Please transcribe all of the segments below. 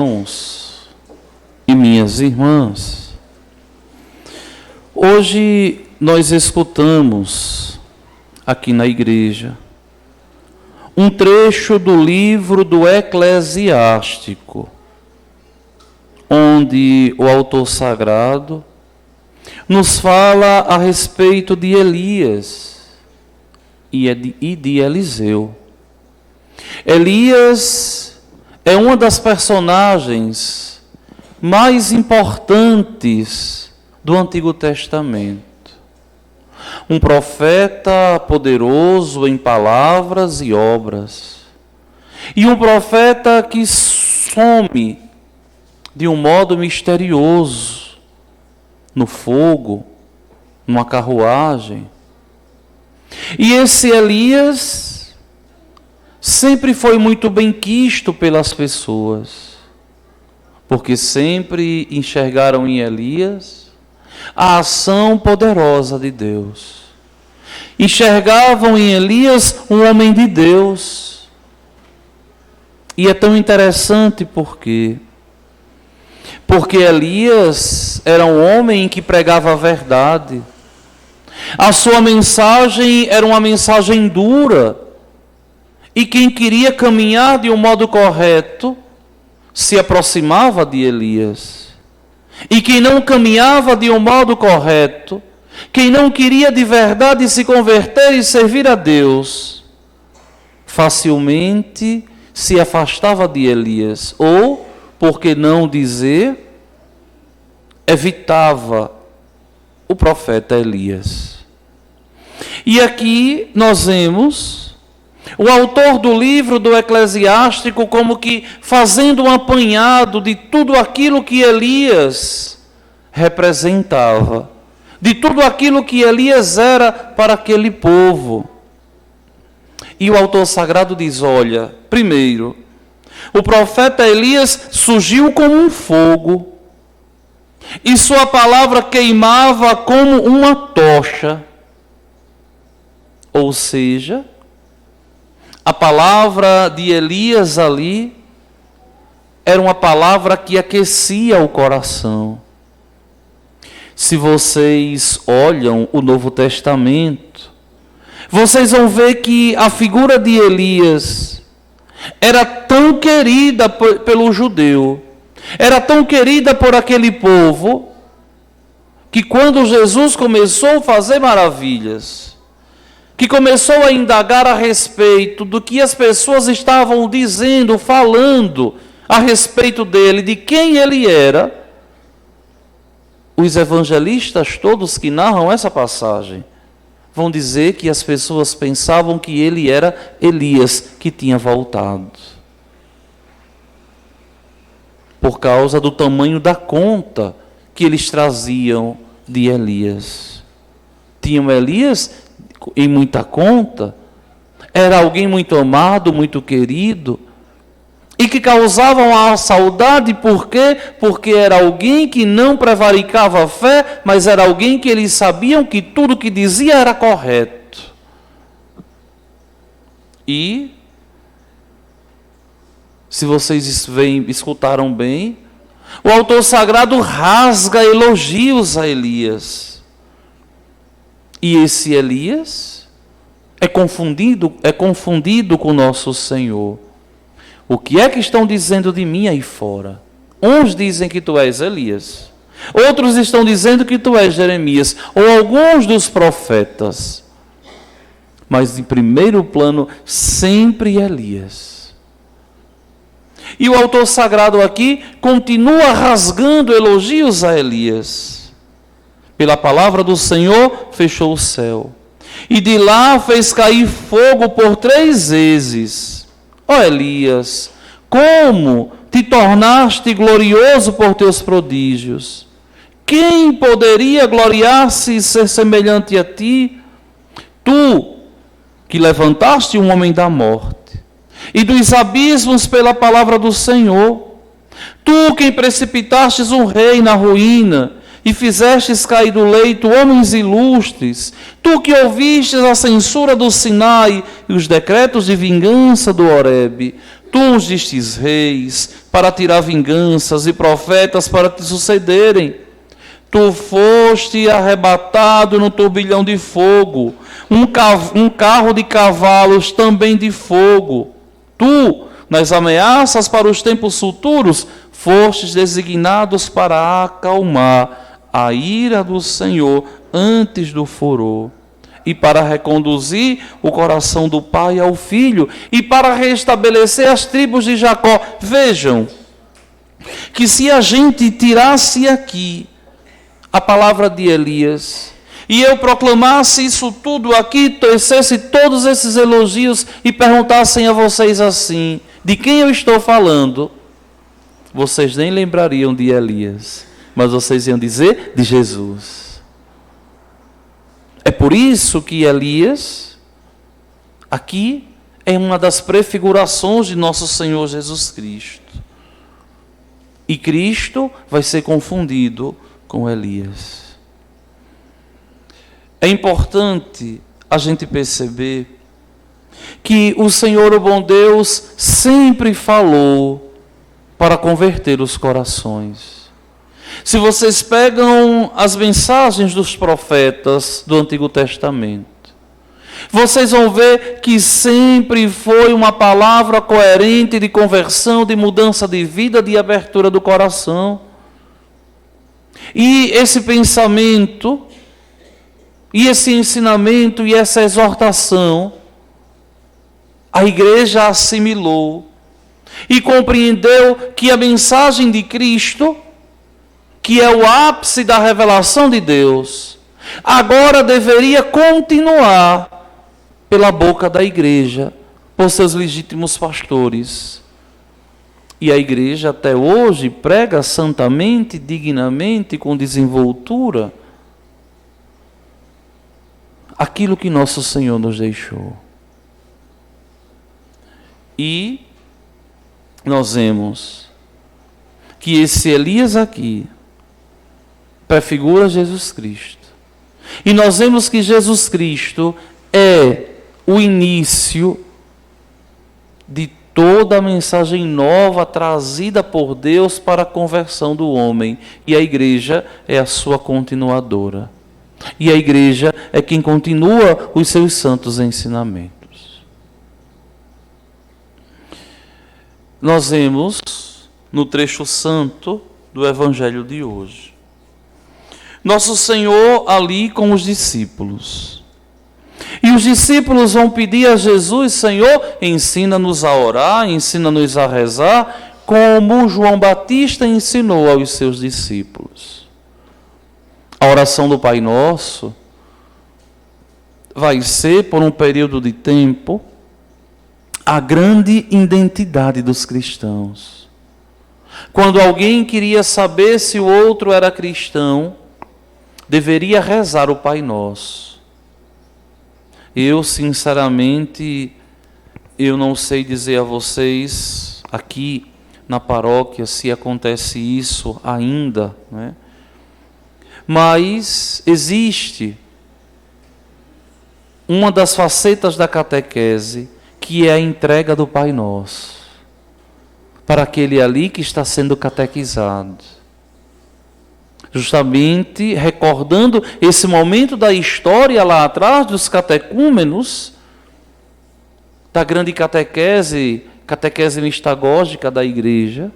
Irmãos e minhas irmãs, hoje nós escutamos aqui na igreja um trecho do livro do Eclesiástico, onde o autor sagrado nos fala a respeito de Elias e de Eliseu. Elias é uma das personagens mais importantes do Antigo Testamento. Um profeta poderoso em palavras e obras. E um profeta que some de um modo misterioso no fogo, numa carruagem. E esse Elias sempre foi muito bem quisto pelas pessoas, porque sempre enxergaram em Elias a ação poderosa de Deus. Enxergavam em Elias um homem de Deus. E é tão interessante porque Elias era um homem que pregava a verdade. A sua mensagem era uma mensagem dura. E quem queria caminhar de um modo correto se aproximava de Elias. E quem não caminhava de um modo correto, quem não queria de verdade se converter e servir a Deus, facilmente se afastava de Elias. Ou, por que não dizer, evitava o profeta Elias. E aqui nós vemos o autor do livro do Eclesiástico como que fazendo um apanhado de tudo aquilo que Elias representava, de tudo aquilo que Elias era para aquele povo. E o autor sagrado diz, olha, primeiro, o profeta Elias surgiu como um fogo, e sua palavra queimava como uma tocha. Ou seja, a palavra de Elias ali era uma palavra que aquecia o coração. Se vocês olham o Novo Testamento, vocês vão ver que a figura de Elias era tão querida pelo judeu, era tão querida por aquele povo, que quando Jesus começou a fazer maravilhas, que começou a indagar a respeito do que as pessoas estavam dizendo, falando a respeito dele, de quem ele era, os evangelistas todos que narram essa passagem vão dizer que as pessoas pensavam que ele era Elias que tinha voltado. Por causa do tamanho da conta que eles traziam de Elias. Tinham Elias em muita conta, era alguém muito amado, muito querido, e que causavam a saudade, por quê? Porque era alguém que não prevaricava a fé, mas era alguém que eles sabiam que tudo que dizia era correto. E, se vocês escutaram bem, o autor sagrado rasga elogios a Elias. E esse Elias é confundido com nosso Senhor. O que é que estão dizendo de mim aí fora? Uns dizem que tu és Elias. Outros estão dizendo que tu és Jeremias. Ou alguns dos profetas. Mas em primeiro plano, sempre Elias. E o autor sagrado aqui continua rasgando elogios a Elias. Pela palavra do Senhor, fechou o céu. E de lá fez cair fogo por 3 vezes. Ó Elias, como te tornaste glorioso por teus prodígios? Quem poderia gloriar-se e ser semelhante a ti? Tu, que levantaste um homem da morte, e dos abismos pela palavra do Senhor. Tu, quem precipitastes um rei na ruína, e fizestes cair do leito homens ilustres, tu que ouvistes a censura do Sinai e os decretos de vingança do Horebe, tu ungistes reis, para tirar vinganças e profetas para te sucederem. Tu foste arrebatado no turbilhão de fogo, um carro de cavalos também de fogo. Tu, nas ameaças para os tempos futuros, fostes designados para acalmar a ira do Senhor antes do furor, e para reconduzir o coração do pai ao filho, e para restabelecer as tribos de Jacó. Vejam, que se a gente tirasse aqui a palavra de Elias, e eu proclamasse isso tudo aqui, tecesse todos esses elogios, e perguntassem a vocês assim, de quem eu estou falando? Vocês nem lembrariam de Elias, mas vocês iam dizer de Jesus. É por isso que Elias, aqui, é uma das prefigurações de nosso Senhor Jesus Cristo. E Cristo vai ser confundido com Elias. É importante a gente perceber que o Senhor, o bom Deus, sempre falou para converter os corações. Se vocês pegam as mensagens dos profetas do Antigo Testamento, vocês vão ver que sempre foi uma palavra coerente de conversão, de mudança de vida, de abertura do coração. E esse pensamento, e esse ensinamento, e essa exortação, a igreja assimilou e compreendeu que a mensagem de Cristo, que é o ápice da revelação de Deus, agora deveria continuar pela boca da igreja, por seus legítimos pastores. E a igreja até hoje prega santamente, dignamente, com desenvoltura, aquilo que nosso Senhor nos deixou. E nós vemos que esse Elias aqui prefigura Jesus Cristo. E nós vemos que Jesus Cristo é o início de toda a mensagem nova trazida por Deus para a conversão do homem. E a igreja é a sua continuadora. E a igreja é quem continua os seus santos ensinamentos. Nós vemos no trecho santo do Evangelho de hoje, nosso Senhor ali com os discípulos. E os discípulos vão pedir a Jesus: Senhor, ensina-nos a orar, ensina-nos a rezar, como João Batista ensinou aos seus discípulos. A oração do Pai Nosso vai ser, por um período de tempo, a grande identidade dos cristãos. Quando alguém queria saber se o outro era cristão, deveria rezar o Pai Nosso. Eu, sinceramente, eu não sei dizer a vocês, aqui na paróquia, se acontece isso ainda, né? Mas existe uma das facetas da catequese, que é a entrega do Pai Nosso para aquele ali que está sendo catequizado. Justamente recordando esse momento da história lá atrás dos catecúmenos, da grande catequese mistagógica da igreja,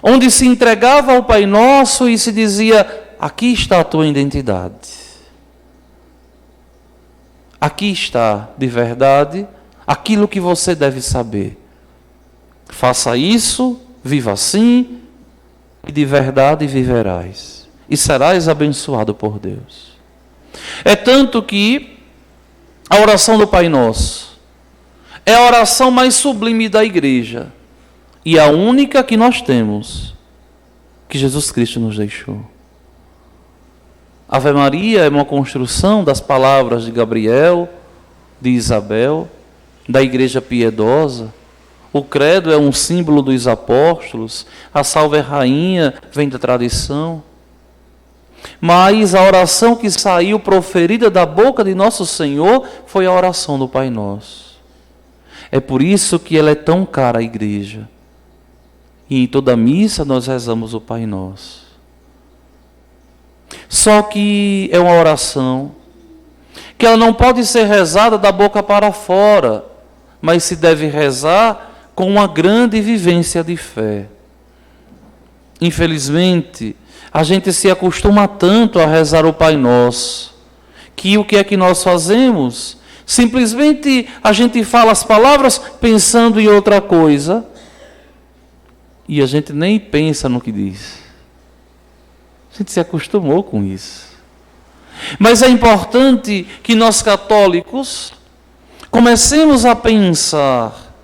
onde se entregava ao Pai Nosso e se dizia: aqui está a tua identidade. Aqui está, de verdade, aquilo que você deve saber. Faça isso, viva assim, e de verdade viverás. E serás abençoado por Deus. É tanto que a oração do Pai Nosso é a oração mais sublime da igreja. E a única que nós temos, que Jesus Cristo nos deixou. Ave Maria é uma construção das palavras de Gabriel, de Isabel, da igreja piedosa. O credo é um símbolo dos apóstolos. A Salve Rainha vem da tradição. Mas a oração que saiu proferida da boca de nosso Senhor foi a oração do Pai Nosso. É por isso que ela é tão cara à igreja. E em toda missa nós rezamos o Pai Nosso. Só que é uma oração que ela não pode ser rezada da boca para fora, mas se deve rezar com uma grande vivência de fé. Infelizmente, a gente se acostuma tanto a rezar o Pai Nosso, que o que é que nós fazemos? Simplesmente a gente fala as palavras pensando em outra coisa, e a gente nem pensa no que diz. A gente se acostumou com isso. Mas é importante que nós católicos comecemos a pensar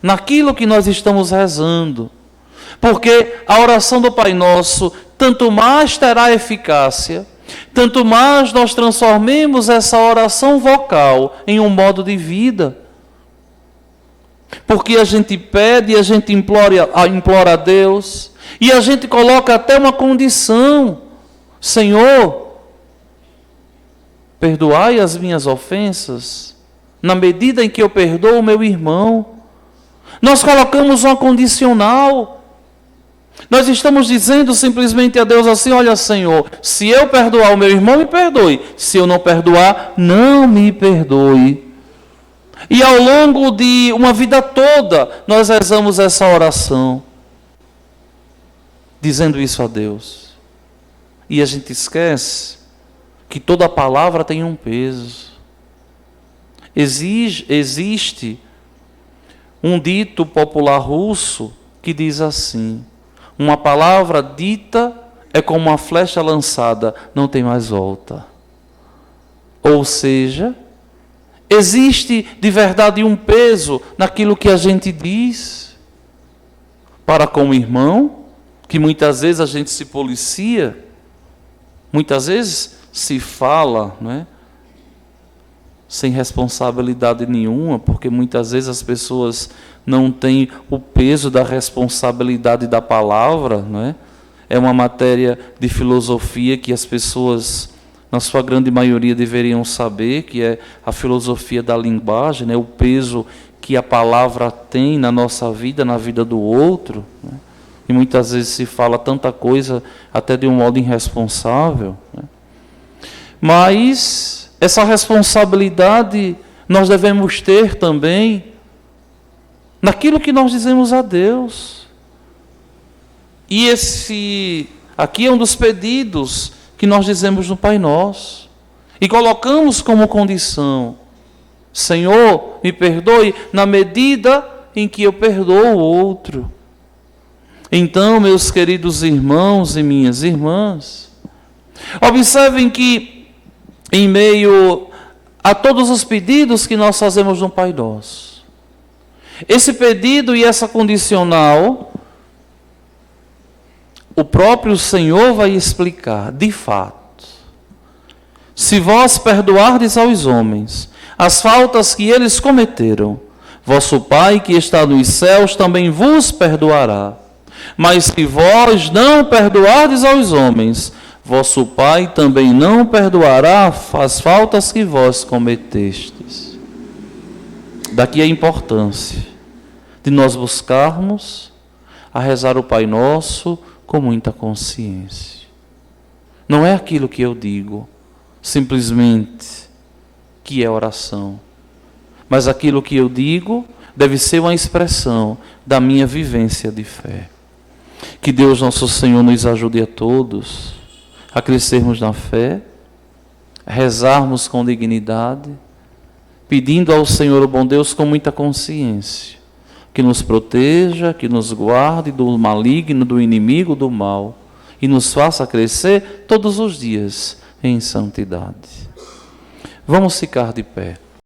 naquilo que nós estamos rezando. Porque a oração do Pai Nosso, tanto mais terá eficácia, tanto mais nós transformemos essa oração vocal em um modo de vida. Porque a gente pede, a gente implora a Deus, e a gente coloca até uma condição: Senhor, perdoai as minhas ofensas, na medida em que eu perdoo o meu irmão. Nós colocamos uma condicional. Nós estamos dizendo simplesmente a Deus assim: olha, Senhor, se eu perdoar o meu irmão, me perdoe. Se eu não perdoar, não me perdoe. E ao longo de uma vida toda, nós rezamos essa oração, dizendo isso a Deus. E a gente esquece que toda palavra tem um peso. Existe um dito popular russo que diz assim: uma palavra dita é como uma flecha lançada, não tem mais volta. Ou seja, existe de verdade um peso naquilo que a gente diz para com o irmão, que muitas vezes a gente se policia, muitas vezes se fala, não é? Sem responsabilidade nenhuma, porque muitas vezes as pessoas não têm o peso da responsabilidade da palavra, não é? É uma matéria de filosofia que as pessoas, na sua grande maioria, deveriam saber, que é a filosofia da linguagem, né? O peso que a palavra tem na nossa vida, na vida do outro, né? E muitas vezes se fala tanta coisa até de um modo irresponsável, né? Mas essa responsabilidade nós devemos ter também naquilo que nós dizemos a Deus. E esse aqui é um dos pedidos que nós dizemos no Pai Nosso. E colocamos como condição: Senhor, me perdoe na medida em que eu perdoo o outro. Então, meus queridos irmãos e minhas irmãs, observem que em meio a todos os pedidos que nós fazemos no Pai Nosso, esse pedido e essa condicional, o próprio Senhor vai explicar, de fato: se vós perdoardes aos homens as faltas que eles cometeram, vosso Pai que está nos céus também vos perdoará. Mas se vós não perdoardes aos homens, vosso Pai também não perdoará as faltas que vós cometestes. Daqui a importância de nós buscarmos a rezar o Pai Nosso com muita consciência. Não é aquilo que eu digo, simplesmente, que é oração. Mas aquilo que eu digo deve ser uma expressão da minha vivência de fé. Que Deus nosso Senhor nos ajude a todos a crescermos na fé, rezarmos com dignidade, pedindo ao Senhor, o bom Deus, com muita consciência, que nos proteja, que nos guarde do maligno, do inimigo, do mal, e nos faça crescer todos os dias em santidade. Vamos ficar de pé.